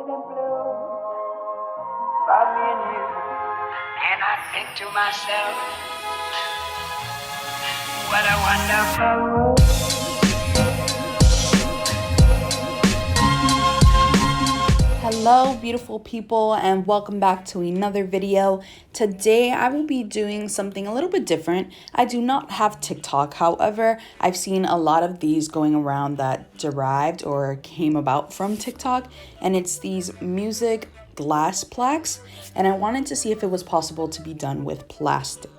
in blue for me and you. And I think to myself, what a wonderful world. Hello beautiful people, and welcome back to another video. Today I will be doing something a little bit different. I do not have TikTok, however I've seen a lot of these going around that derived or came about from TikTok, and it's these music glass plaques, and I wanted to see if it was possible to be done with plastic.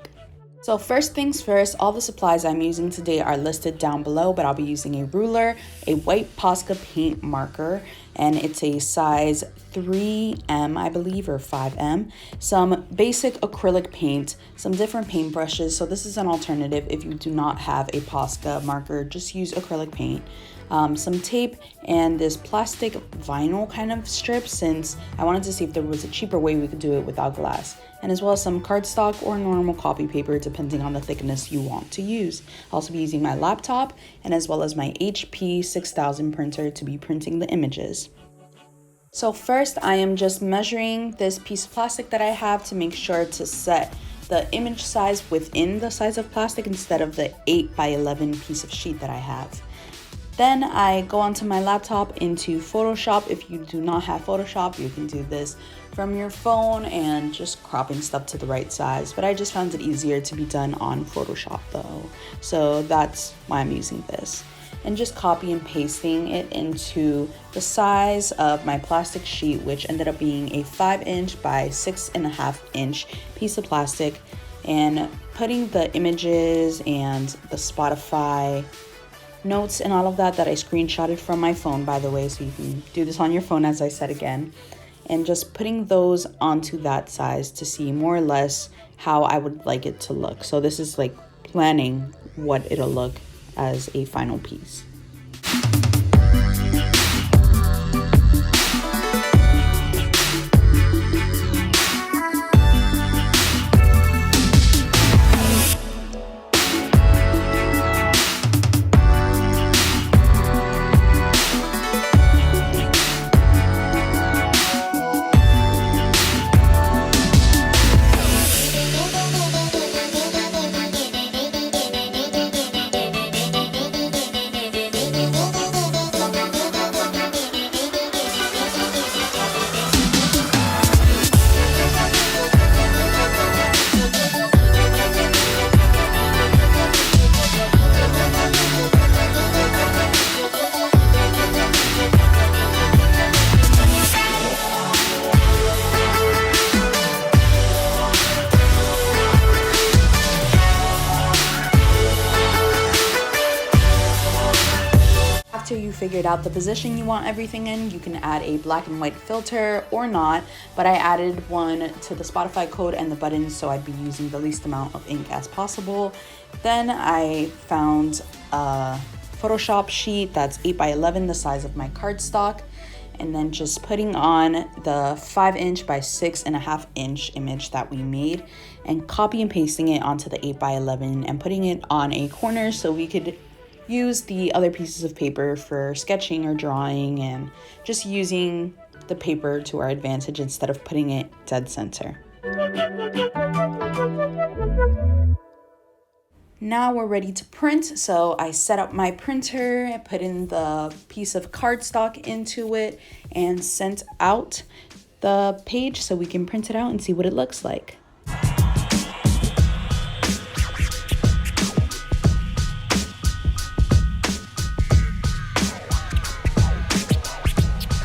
So first things first, all the supplies I'm using today are listed down below, but I'll be using a ruler, a white Posca paint marker, and it's a size 3M, I believe, or 5M, some basic acrylic paint, some different paint brushes. So this is an alternative if you do not have a Posca marker, just use acrylic paint. Some tape and this plastic vinyl kind of strip, since I wanted to see if there was a cheaper way we could do it without glass, and as well as some cardstock or normal copy paper depending on the thickness you want to use. I'll also be using my laptop and as well as my HP 6000 printer to be printing the images. So first I am just measuring this piece of plastic that I have to make sure to set the image size within the size of plastic instead of the 8x11 piece of sheet that I have. Then I go onto my laptop into Photoshop. If you do not have Photoshop, you can do this from your phone and just cropping stuff to the right size. But I just found it easier to be done on Photoshop though. So that's why I'm using this. And just copy and pasting it into the size of my plastic sheet, which ended up being a 5" by 6.5" piece of plastic. And putting the images and the Spotify notes and all of that I screenshotted from my phone, by the way, so you can do this on your phone, as I said again, and just putting those onto that size to see more or less how I would like it to look. So this is like planning what it'll look as a final piece. After you figured out the position you want everything in, you can add a black and white filter or not, but I added one to the Spotify code and the buttons, so I'd be using the least amount of ink as possible. Then I found a Photoshop sheet that's 8x11, the size of my cardstock, and then just putting on the 5" by 6.5" image that we made and copy and pasting it onto the 8x11 and putting it on a corner so we could use the other pieces of paper for sketching or drawing, and just using the paper to our advantage instead of putting it dead center. Now we're ready to print, so I set up my printer, I put in the piece of cardstock into it, and sent out the page so we can print it out and see what it looks like.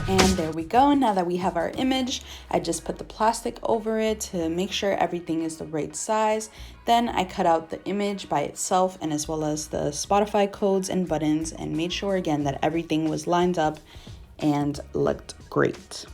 And there we go. Now that we have our image, I just put the plastic over it to make sure everything is the right size. Then I cut out the image by itself and as well as the Spotify codes and buttons, and made sure again that everything was lined up and looked great.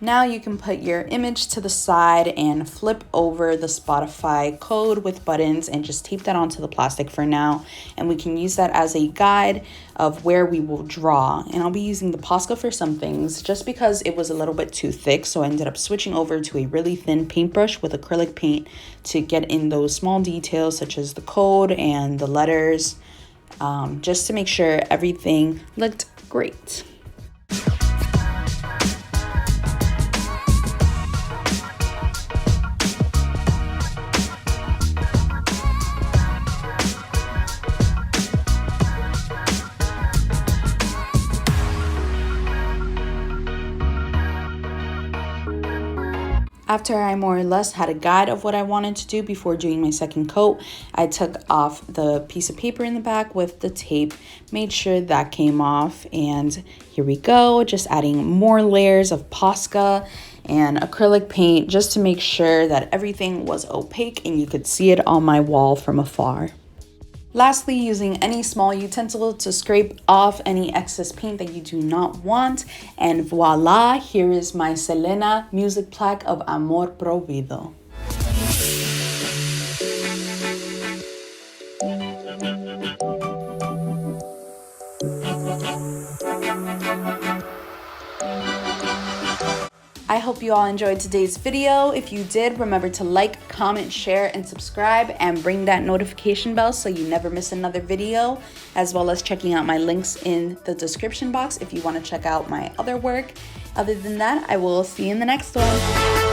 Now you can put your image to the side and flip over the Spotify code with buttons and just tape that onto the plastic for now. And we can use that as a guide of where we will draw. And I'll be using the Posca for some things just because it was a little bit too thick. So I ended up switching over to a really thin paintbrush with acrylic paint to get in those small details such as the code and the letters, just to make sure everything looked great. After I more or less had a guide of what I wanted to do before doing my second coat, I took off the piece of paper in the back with the tape, made sure that came off, and here we go, just adding more layers of Posca and acrylic paint just to make sure that everything was opaque and you could see it on my wall from afar. Lastly, using any small utensil to scrape off any excess paint that you do not want. And voila, here is my Selena music plaque of Amorprohibdo. I hope you all enjoyed today's video. If you did, remember to like, comment, share, and subscribe, and ring that notification bell so you never miss another video, as well as checking out my links in the description box if you want to check out my other work. Other than that, I will see you in the next one.